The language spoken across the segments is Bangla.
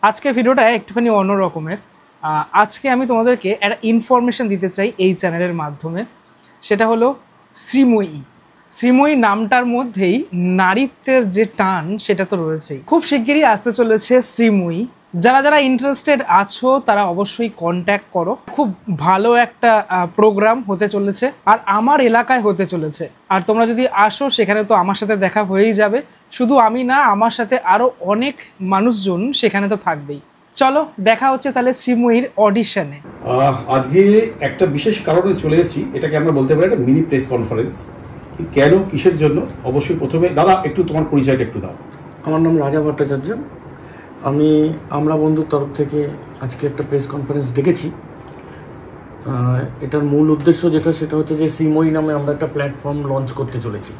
আজকে ভিডিওটা একটুখানি অন্য রকমের। আজকে আমি তোমাদেরকে একটা ইনফরমেশন দিতে চাই এই চ্যানেলের মাধ্যমে। সেটা হলো শ্রীময়ী। শ্রীময়ী নামটার মধ্যেই নারীত্বের যে টান সেটা তো রয়েছেই। খুব শিগগিরই আসতে চলেছে শ্রীময়ী। যারা যারা ইন্টারেস্টেড আছো তারা অবশ্যই কন্ট্যাক্ট করো। খুব ভালো একটা প্রোগ্রাম হতে চলেছে আর আমার এলাকায় হতে চলেছে। আর তোমরা যদি আসো সেখানে তো আমার সাথে দেখা হয়েই যাবে। শুধু আমি না, আমার সাথে আরও অনেক মানুষজন সেখানে তো থাকবেই। চলো দেখা হচ্ছে তাহলে শ্রীময়ীর অডিশনে। আজকে একটা বিশেষ কারণে চলে এসেছি, এটাকে আমরা বলতে পারি একটা মিনি প্রেস কনফারেন্স। কেন, কিসের জন্য, অবশ্যই প্রথমে দাদা একটু তোমার পরিচয়টা একটু দাও। আমার নাম রাজা ভট্টাচার্য। আমরা বন্ধুর তরফ থেকে আজকে একটা প্রেস কনফারেন্স ডেকেছি। এটার মূল উদ্দেশ্য সেটা হচ্ছে যে শ্রীময়ী নামে আমরা একটা প্ল্যাটফর্ম লঞ্চ করতে চলেছি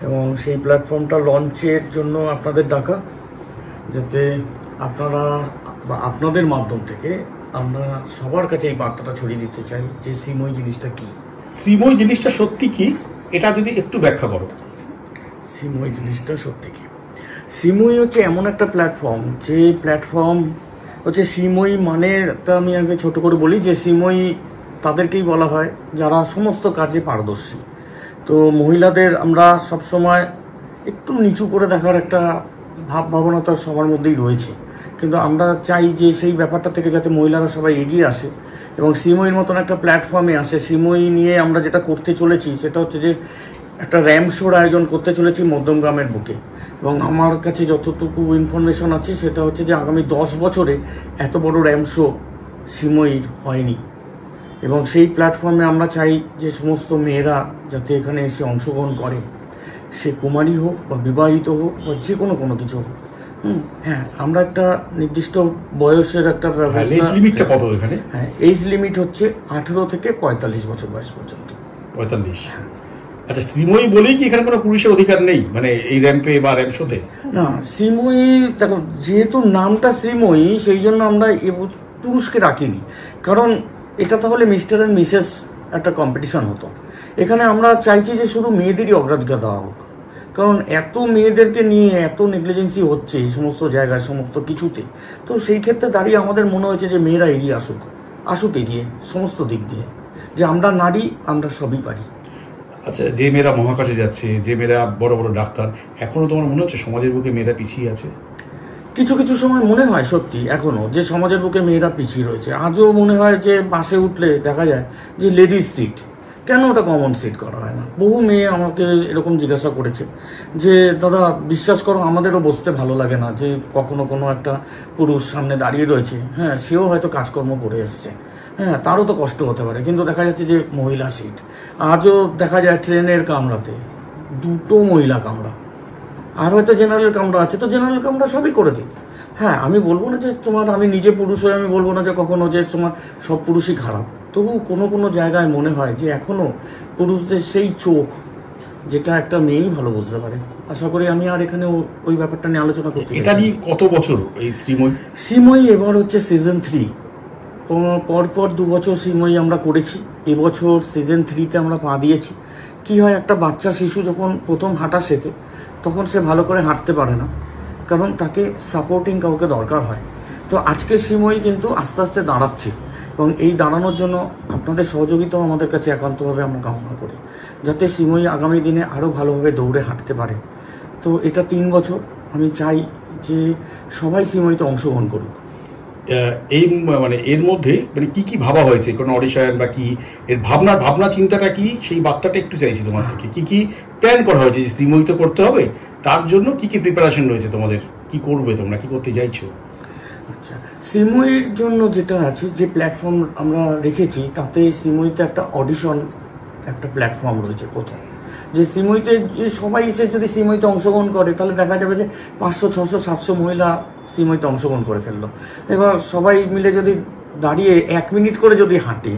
এবং সেই প্ল্যাটফর্মটা লঞ্চের জন্য আপনাদের ডাকা, যাতে আপনারা বা আপনাদের মাধ্যম থেকে আমরা সবার কাছে এই বার্তাটা ছড়িয়ে দিতে চাই যে শ্রীময়ী জিনিসটা কী। শ্রীময়ী জিনিসটা সত্যি কি, এটা যদি একটু ব্যাখ্যা করো। শ্রীময়ী জিনিসটা সত্যি কি? শ্রীময়ী হচ্ছে এমন একটা প্ল্যাটফর্ম, যে প্ল্যাটফর্ম হচ্ছে শ্রীময়ী মানে আমি আগে ছোটো করে বলি যে শ্রীময়ী তাদেরকেই বলা হয় যারা সমস্ত কাজে পারদর্শী। তো মহিলাদের আমরা সবসময় একটু নিচু করে দেখার একটা ভাবনা তার সবার মধ্যেই রয়েছে, কিন্তু আমরা চাই যে সেই ব্যাপারটা থেকে যাতে মহিলারা সবাই এগিয়ে আসে এবং শ্রীময়ীর মতন একটা প্ল্যাটফর্মে আসে। শ্রীময়ী নিয়ে আমরা যেটা করতে চলেছি সেটা হচ্ছে যে একটা র্যাম্প শোর আয়োজন করতে চলেছি মধ্যমগ্রামের বুকে। এবং আমার কাছে যতটুকু ইনফরমেশন আছে সেটা হচ্ছে যে আগামী 10 বছরে এত বড় র্যাম্প শো শ্রীময়ীর হয়নি। এবং সেই প্ল্যাটফর্মে আমরা চাই যে সমস্ত মেয়েরা যাতে এখানে এসে অংশগ্রহণ করে, সে কুমারী হোক বা বিবাহিত হোক বা যে কোনো কিছু হোক। হ্যাঁ, আমরা একটা নির্দিষ্ট বয়সের একটা এজ লিমিট হচ্ছে 18 থেকে 45 বছর বয়স পর্যন্ত। 45? আচ্ছা, শ্রীময়ী বলেই কি এখানে কোনো পুরুষের অধিকার নেই, মানে এই র্যাম্পে বা র্যাম্প শোতে? না, শ্রীময়ী দেখো, যেহেতু নামটা শ্রীময়ী সেই জন্য আমরা পুরুষকে রাখিনি, কারণ এটা তাহলে মিস্টার অ্যান্ড মিসেস একটা কম্পিটিশন হতো। এখানে আমরা চাইছি যে শুধু মেয়েদেরই অগ্রাধিকার দেওয়া হোক, কারণ এত মেয়েদেরকে নিয়ে এত নেগলিজেন্সি হচ্ছে এই সমস্ত জায়গায় সমস্ত কিছুতে। তো সেই ক্ষেত্রে দাঁড়িয়ে আমাদের মনে হয়েছে যে মেয়েরা এগিয়ে আসুক এগিয়ে সমস্ত দিক দিয়ে, যে আমরা নারী, আমরা সবই পারি। আচ্ছা, যে মেয়েরা মহাকাশে যাচ্ছে, যে মেয়েরা বড় বড় ডাক্তার, এখনো তোমার মনে হচ্ছে সমাজের বুকে মেয়েরা পিছিয়ে আছে? কিছু কিছু সময় মনে হয় সত্যি এখনো যে সমাজের বুকে মেয়েরা পিছিয়ে রয়েছে। আজও মনে হয় যে বাসে উঠলে দেখা যায় যে লেডিস সিট, কেন ওটা কমন সিট করা হয় না? বহু মেয়ে আমাকে এরকম জিজ্ঞাসা করেছে যে দাদা বিশ্বাস করো আমাদেরও বসতে ভালো লাগে না, যে কখনো কোনো একটা পুরুষ সামনে দাঁড়িয়ে রয়েছে, হ্যাঁ সেও হয়তো কাজকর্ম করে এসছে, হ্যাঁ তারও তো কষ্ট হতে পারে, কিন্তু দেখা যাচ্ছে যে মহিলা সিট। আজও দেখা যায় ট্রেনের কামরাতে 2টো মহিলা কামরা, আর হয়তো জেনারেল কামরা আছে, তো জেনারেল কামরা সবই করে দিই। হ্যাঁ, আমি বলবো না যে আমি নিজে পুরুষ হয়ে আমি বলবো না যে কখনো যে সব পুরুষই খারাপ, তবু কোনো জায়গায় মনে হয় যে এখনো পুরুষদের সেই চোখ যেটা একটা মেয়েই ভালো বুঝতে পারে। আশা করি আমি আর এখানে ওই ব্যাপারটা নিয়ে আলোচনা করতে। এটা নিয়ে কত বছর এই শ্রীময়ী এবার হচ্ছে সিজন 3। পরপর 2 বছর শ্রীময়ী আমরা করেছি, এবছর সিজন 3-তে আমরা পা দিয়েছি। কি হয়, একটা বাচ্চা শিশু যখন প্রথম হাঁটা শেখে তখন সে ভালো করে হাঁটতে পারে না, কারণ তাকে সাপোর্টিং কাউকে দরকার হয়। তো আজকে শ্রীময়ী কিন্তু আস্তে আস্তে দাঁড়াচ্ছে এবং এই দাঁড়ানোর জন্য আপনাদের সহযোগিতাও আমাদের কাছে একান্তভাবে আমরা কামনা করি, যাতে শ্রীময়ী আগামী দিনে আরও ভালোভাবে দৌড়ে হাঁটতে পারে। তো এটা 3 বছর, আমি চাই যে সবাই শ্রীময়ীতে অংশগ্রহণ করুক। এই মানে এর মধ্যে মানে কি ভাবা হয়েছে, কোনো অডিশন বা কি এর ভাবনা চিন্তাটা কি, সেই বার্তাটা একটু চাইছি তোমার থেকে। কি প্ল্যান করা হয়েছে যে শ্রীময়ীতে করতে হবে, তার জন্য কি প্রিপারেশন রয়েছে তোমাদের, কি করবে তোমরা, কি করতে চাইছো? আচ্ছা, শ্রীময়ীর জন্য যেটা আছে, যে প্ল্যাটফর্ম আমরা রেখেছি তাতে শ্রীময়ীতে একটা অডিশন একটা প্ল্যাটফর্ম রয়েছে প্রথম, যে শ্রীময়ীতে যে সবাই এসে যদি শ্রীময়ীতে অংশগ্রহণ করে তাহলে দেখা যাবে যে 500, 600, 700 মহিলা শ্রীময়ীতে অংশগ্রহণ করে ফেললো। এবার সবাই মিলে যদি দাঁড়িয়ে 1 মিনিট করে যদি হাঁটে,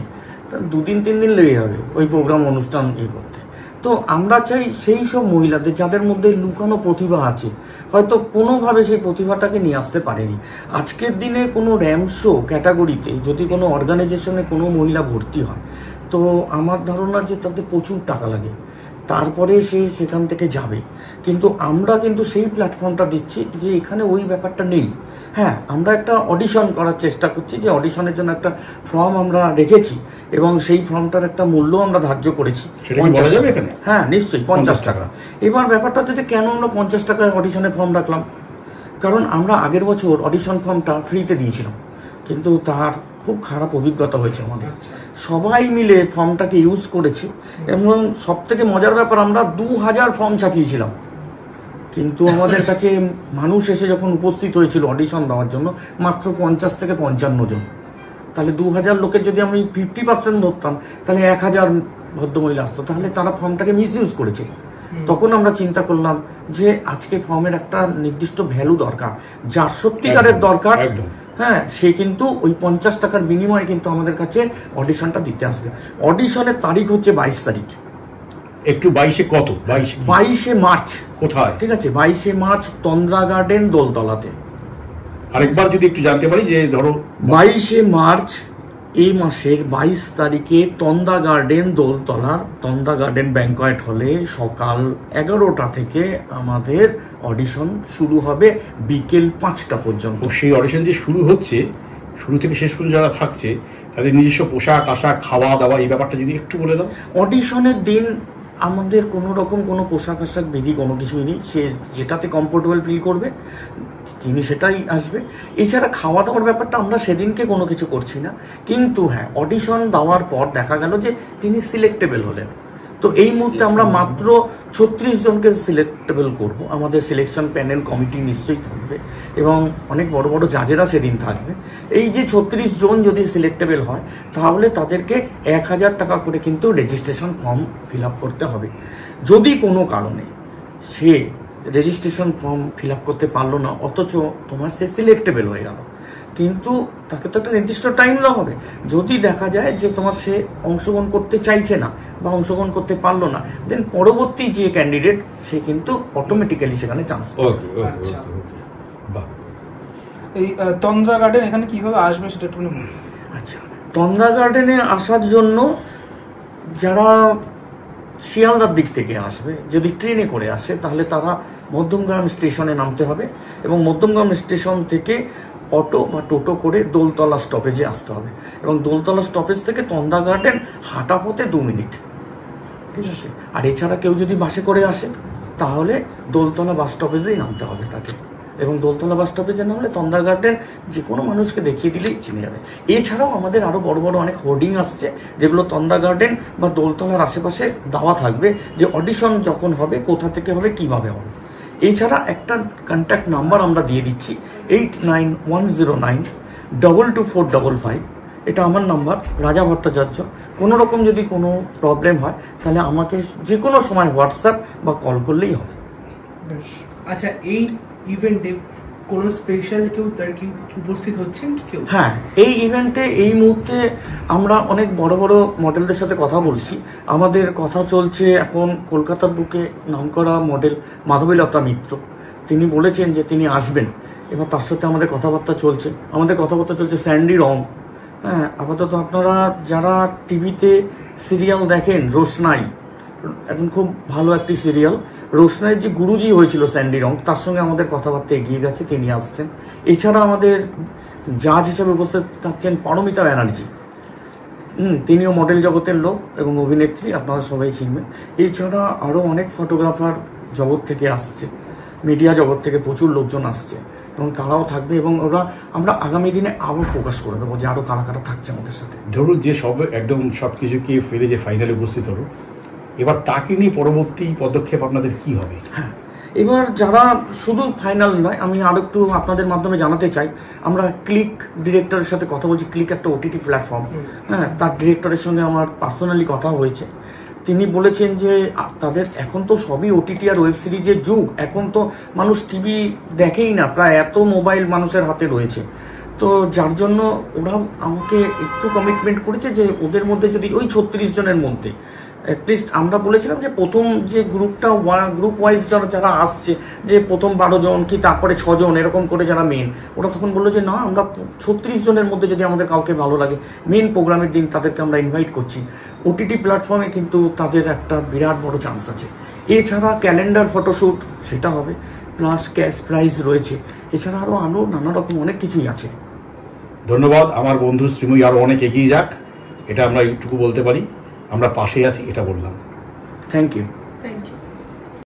তাহলে 2-3 দিন লেগে যাবে ওই প্রোগ্রাম অনুষ্ঠান করতে। তো আমরা চাই সেই সব মহিলাদের যাদের মধ্যে লুকানো প্রতিভা আছে, হয়তো কোনোভাবে সেই প্রতিভাটাকে নিয়ে আসতে পারেনি। আজকের দিনে কোনো র্যাম্প শো ক্যাটাগরিতে যদি কোনো অর্গানাইজেশনে কোনো মহিলা ভর্তি হয়, তো আমার ধারণা যে তাতে প্রচুর টাকা লাগে, তারপরে সে সেখান থেকে যাবে। কিন্তু আমরা সেই প্ল্যাটফর্মটা দিচ্ছি যে এখানে ওই ব্যাপারটা নেই। হ্যাঁ, আমরা একটা অডিশন করার চেষ্টা করছি, যে অডিশনের জন্য একটা ফর্ম আমরা রেখেছি এবং সেই ফর্মটার একটা মূল্য আমরা ধার্য করেছি। সেটা কি বলা যাবে এখানে? হ্যাঁ, নিশ্চয়ই 50 টাকা। এবার ব্যাপারটা হচ্ছে যে কেন আমরা 50 টাকায় অডিশনের ফর্ম রাখলাম, কারণ আমরা আগের বছর অডিশন ফর্মটা ফ্রিতে দিয়েছিলাম, কিন্তু তার খুব খারাপ অভিজ্ঞতা হয়েছে আমাদের। সবাই মিলে ফর্মটাকে ইউজ করেছে এবং সব থেকে মজার ব্যাপার, আমরা 2000 ফর্ম ছাপিয়েছিলাম, কিন্তু আমাদের কাছে মানুষ এসে যখন উপস্থিত হয়েছিল অডিশন দেওয়ার জন্য মাত্র 50 থেকে 55 জন। তাহলে 2000 লোকের যদি আমি 50% ধরতাম, তাহলে 1000 ভদ্রমহিলা আসতো, তাহলে তারা ফর্মটাকে মিস ইউজ করেছে। তখন আমরা চিন্তা করলাম যে আজকে ফর্মের একটা নির্দিষ্ট ভ্যালু দরকার, যার সত্যিকারের দরকার, হ্যাঁ, সে কিন্তু ওই 50 টাকার বিনিময়ে কিন্তু আমাদের কাছে অডিশনটা দিতে আসবে। অডিশনের তারিখ হচ্ছে 22 তারিখ। একটু 22-এ কত? 22শে মার্চ। কোথায়? ঠিক আছে, 22শে মার্চ তন্দ্রা গার্ডেন দোলতলাতে। আরেকবার যদি একটু জানতে পারি, যে ধরো 22শে মার্চ এই মাসের 22 তারিখে তন্দ্রা গার্ডেন দোলতলার তন্দ্রা গার্ডেন ব্যাংকোয়েট হলে সকাল 11টা থেকে আমাদের অডিশন শুরু হবে বিকেল 5টা পর্যন্ত। সেই অডিশন যে শুরু হচ্ছে, শুরু থেকে শেষ পর্যন্ত যারা থাকছে তাদের নিজস্ব পোশাক আশাক, খাওয়া দাওয়া, এই ব্যাপারটা যদি একটু বলে দাও। অডিশনের দিন আমাদের কোনো রকম কোনো পোশাক আশাক বিধি কোনো কিছুই নেই, সে যেটাতে কমফোর্টেবল ফিল করবে তিনি সেটাই আসবে। এছাড়া খাওয়া দাওয়ার ব্যাপারটা আমরা সেদিনকে কোনো কিছু করছি না, কিন্তু হ্যাঁ, অডিশন দেওয়ার পর দেখা গেল যে তিনি সিলেক্টেবল হলেন, তো এই মুহূর্তে আমরা মাত্র 36 জনকে সিলেক্টেবল করব। আমাদের সিলেকশন প্যানেল কমিটি নিশ্চয়ই থাকবে এবং অনেক বড় বড় জাজেরা সেদিন থাকবে। এই যে 36 জন যদি সিলেক্টেবল হয়, তাহলে তাদেরকে 1000 টাকা করে কিন্তু রেজিস্ট্রেশন ফর্ম ফিল আপ করতে হবে। যদি কোনো কারণে সে রেজিস্ট্রেশন ফর্ম ফিল আপ করতে পারলো না, অথচ তোমার সে সিলেক্টেবল হয়ে গেল, কিন্তু তাকে তো একটা নির্দিষ্ট টাইম দেওয়া হবে। যদি দেখা যায় যে তোমার সে অংশগ্রহণ করতে চাইছে না বা অংশগ্রহণ করতে পারলো না, দেন পরবর্তী যে ক্যান্ডিডেট সে কিন্তু অটোমেটিক্যালি সেখানে চান্স পাবে। এই তন্দ্রা গার্ডেন এখানে কিভাবে আসবে সেটা একটু বলুন। আচ্ছা, তন্দ্রা গার্ডেনে আসার জন্য যারা শিয়ালদার দিক থেকে আসবে, যদি ট্রেনে করে আসে, তাহলে তারা মধ্যমগ্রাম স্টেশনে নামতে হবে এবং মধ্যমগ্রাম স্টেশন থেকে অটো বা টোটো করে দোলতলা স্টপেজে আসতে হবে এবং দোলতলা স্টপেজ থেকে তন্দ্রা গার্ডেন হাঁটা পথে 2 মিনিট। ঠিক আছে, আর এছাড়া কেউ যদি বাসে করে আসে, তাহলে দোলতলা বাস স্টপেজেই নামতে হবে তাকে, এবং দোলতলা বাস স্টপেজে নামলে তন্দ্রা গার্ডেন যে কোনো মানুষকে দেখিয়ে দিলেই চিনে যাবে। এছাড়াও আমাদের আরও বড় বড় অনেক হোর্ডিং আসছে, যেগুলো তন্দ্রা গার্ডেন বা দোলতলার আশেপাশে দেওয়া থাকবে, যে অডিশন যখন হবে কোথা থেকে হবে, কিভাবে হবে। এছাড়া একটা কন্ট্যাক্ট নাম্বার আমরা দিয়ে দিচ্ছি, 8910922455। এটা আমার নাম্বার, রাজা ভট্টাচার্য। কোনো রকম যদি কোনো প্রবলেম হয়, তাহলে আমাকে যে কোনো সময় হোয়াটসঅ্যাপ বা কল করলেই হবে। আচ্ছা, এই ইভেন্টে কোনো স্পেশাল কেউ তার কি উপস্থিত হচ্ছেন কি কেউ? হ্যাঁ, এই ইভেন্টে এই মুহূর্তে আমরা অনেক বড় বড় মডেলদের সাথে কথা বলছি। আমাদের কথা চলছে এখন কলকাতার বুকে নামকরা মডেল মাধবীলতা মিত্র, তিনি বলেছেন যে তিনি আসবেন, এবার তার সাথে আমাদের কথাবার্তা চলছে। স্যান্ডি রং। হ্যাঁ, আপাতত আপনারা যারা টিভিতে সিরিয়াল দেখেন, রোশনাই এখন খুব ভালো একটি সিরিয়াল, রোশনাইয়ের যে গুরুজি হয়েছিল স্যান্ডি রং, তার সঙ্গে আমাদের কথাবার্তা এগিয়ে গেছে, তিনি আসছেন। এছাড়া আমাদের জাজ হিসেবে উপস্থিত থাকছেন পারমিতা ব্যানার্জি, তিনিও মডেল জগতের লোক এবং অভিনেত্রী, আপনারা সবাই চিনবেন। এছাড়া আরও অনেক ফটোগ্রাফার জগৎ থেকে আসছে, মিডিয়া জগৎ থেকে প্রচুর লোকজন আসছে এবং তারাও থাকবে, এবং ওরা আমরা আগামী দিনে আরও প্রকাশ করে দেবো যে আরও কারা কারা থাকছে আমাদের সাথে। ধরুন যে একদম সব কিছুকে ফেলে যে ফাইনালে উপস্থিত হলো, এবার তাকে নিয়ে পরবর্তী পদক্ষেপ আপনাদের কি হবে? হ্যাঁ, এবার যারা শুধু ফাইনাল নয়, আমি আরও একটু আপনাদের মাধ্যমে জানাতে চাই, আমরা ক্লিক ডিরেক্টরের সাথে কথা বলছি। ক্লিক একটা ওটিটি প্ল্যাটফর্ম, হ্যাঁ, তার ডিরেক্টরের সঙ্গে আমার পার্সোনালি কথা হয়েছে। তিনি বলেছেন যে তাদের এখন তো সবই ওটিটি আর ওয়েব সিরিজের যুগ, এখন তো মানুষ টিভি দেখেই না, প্রায় এত মোবাইল মানুষের হাতে রয়েছে, তো যার জন্য ওরা আমাকে একটু কমিটমেন্ট করেছে যে ওদের মধ্যে যদি ওই 36 জনের মধ্যে অ্যাটলিস্ট, আমরা বলেছিলাম যে প্রথম যে গ্রুপটা গ্রুপ ওয়াইজ যারা আসছে, যে প্রথম 12 জন কি তারপরে 6 জন এরকম করে যারা মেন, ওরা তখন বললো যে না, আমরা 36 জনের মধ্যে যদি আমাদের কাউকে ভালো লাগে, মেন প্রোগ্রামের দিন তাদেরকে আমরা ইনভাইট করছি। ওটিটি প্ল্যাটফর্মে কিন্তু তাদের একটা বিরাট বড় চান্স আছে। এছাড়া ক্যালেন্ডার ফটোশ্যুট সেটা হবে, প্লাস ক্যাশ প্রাইজ রয়েছে, এছাড়া আরও নানা রকম অনেক কিছুই আছে। ধন্যবাদ। আমার বন্ধু শ্রীময়ী আরও অনেক এগিয়ে যাক, এটা আমরা এইটুকু বলতে পারি। আমরা পাশে আছি, এটা বললাম। Thank you.